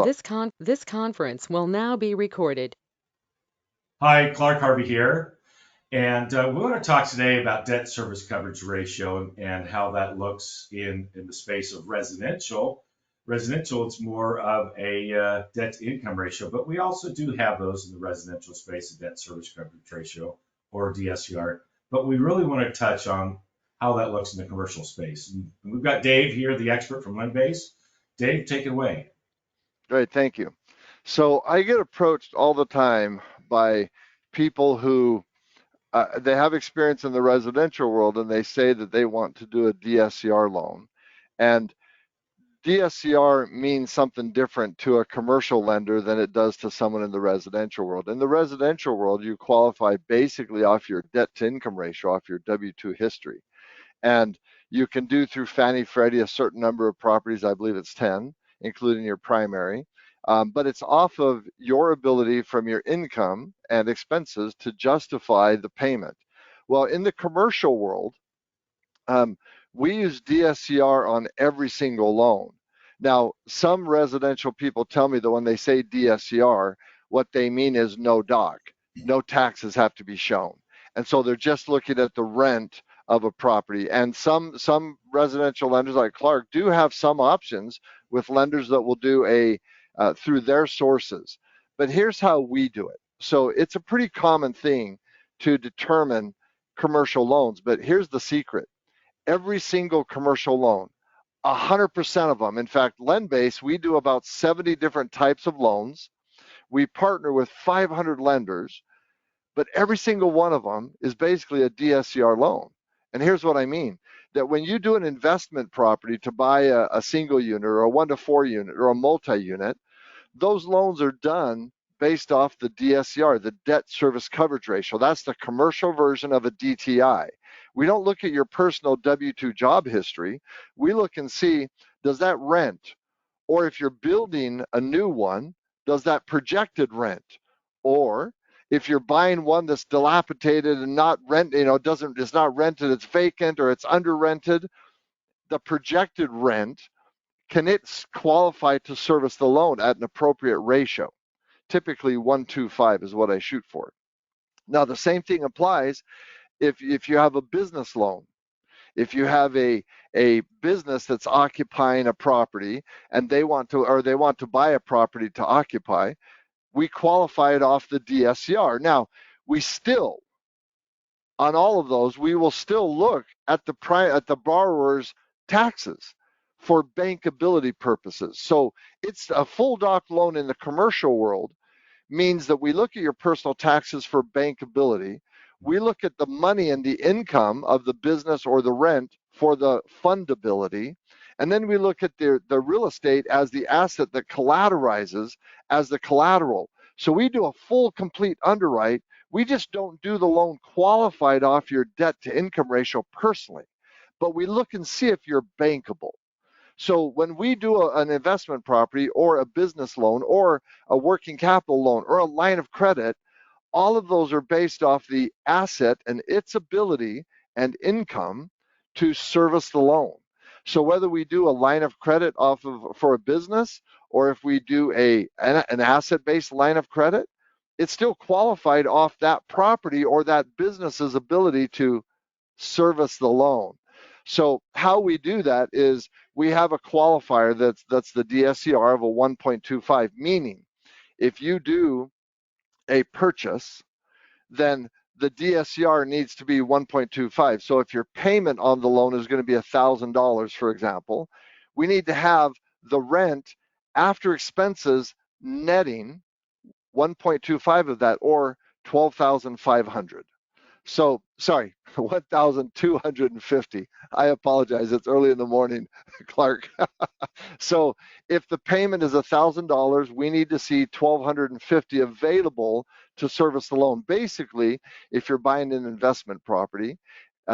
This conference will now be recorded. Hi, Clark Harvey here. And we want to talk today about debt service coverage ratio and how that looks in the space of residential. Residential, it's more of a debt to income ratio, but we also do have those in the residential space, a debt service coverage ratio or DSCR. But we really want to touch on how that looks in the commercial space. And we've got Dave here, the expert from Lendbase. Dave, take it away. Great, thank you. So I get approached all the time by people who they have experience in the residential world and they say that they want to do a DSCR loan. And DSCR means something different to a commercial lender than it does to someone in the residential world. In the residential world, you qualify basically off your debt to income ratio, off your W-2 history. And you can do through Fannie Freddie a certain number of properties, I believe it's 10, including your primary. But it's off of your ability from your income and expenses to justify the payment. Well, in the commercial world, we use DSCR on every single loan. Now, some residential people tell me that when they say DSCR, what they mean is no doc, no taxes have to be shown. And so they're just looking at the rent of a property. And some residential lenders like Clark do have some options with lenders that will do through their sources. But here's how we do it. So it's a pretty common thing to determine commercial loans, but here's the secret. Every single commercial loan, 100% of them. In fact, Lendbase, we do about 70 different types of loans. We partner with 500 lenders, but every single one of them is basically a DSCR loan. And here's what I mean, that when you do an investment property to buy a single unit or a 1 to 4 unit or a multi-unit, those loans are done based off the DSCR, the debt service coverage ratio. That's the commercial version of a DTI. We don't look at your personal W-2 job history. We look and see, does that rent? Or if you're building a new one, does that projected rent? Or if you're buying one that's dilapidated and not rent, it's not rented, it's vacant or it's under rented, the projected rent, can it qualify to service the loan at an appropriate ratio? Typically 1.25 is what I shoot for. Now the same thing applies if you have a business loan. If you have a business that's occupying a property and they want to buy a property to occupy, we qualify it off the DSCR. Now, we still, on all of those, we will still look at the borrower's taxes for bankability purposes. So it's a full doc loan in the commercial world means that we look at your personal taxes for bankability. We look at the money and the income of the business or the rent for the fundability. And then we look at the real estate as the asset that collateralizes as the collateral. So we do a full, complete underwrite. We just don't do the loan qualified off your debt to income ratio personally, but we look and see if you're bankable. So when we do an investment property or a business loan or a working capital loan or a line of credit, all of those are based off the asset and its ability and income to service the loan. So whether we do a line of credit for a business or if we do an asset-based line of credit, it's still qualified off that property or that business's ability to service the loan. So how we do that is we have a qualifier that's the DSCR of a 1.25, meaning if you do a purchase, then the DSCR needs to be 1.25. So if your payment on the loan is going to be $1,000, for example, we need to have the rent after expenses netting 1.25 of that, or 12,500. So, sorry, 1,250. I apologize. It's early in the morning, Clark. So if the payment is $1,000, we need to see 1,250 available to service the loan. Basically, if you're buying an investment property,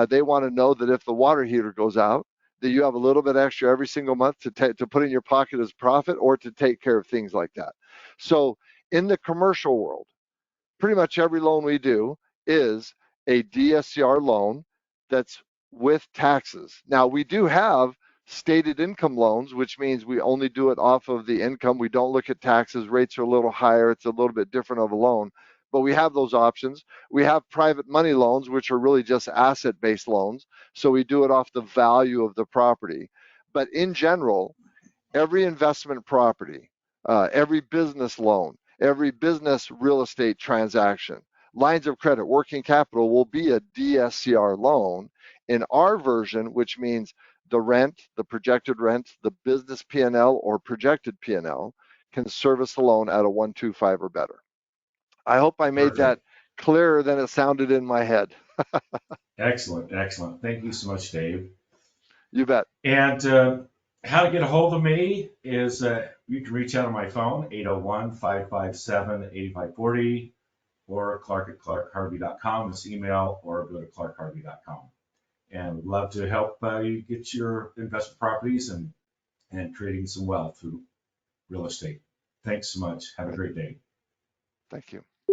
they want to know that if the water heater goes out, that you have a little bit extra every single month to put in your pocket as profit or to take care of things like that. So in the commercial world, pretty much every loan we do is a DSCR loan that's with taxes. Now, we do have stated income loans, which means we only do it off of the income. We don't look at taxes. Rates are a little higher. It's a little bit different of a loan, but we have those options. We have private money loans, which are really just asset-based loans. So we do it off the value of the property. But in general, every investment property, every business loan, every business real estate transaction, lines of credit, working capital will be a DSCR loan in our version, which means the rent, the projected rent, the business P&L or projected P&L can service the loan at a 125 or better. I hope I made that Perfect. clearer than it sounded in my head. Excellent. Excellent. Thank you so much, Dave. You bet. And how to get a hold of me is you can reach out on my phone, 801-557-8540, or Clark at clarkharvey.com. This email, or go to clarkharvey.com. And we'd love to help you get your investment properties and creating some wealth through real estate. Thanks so much. Have a great day. Thank you.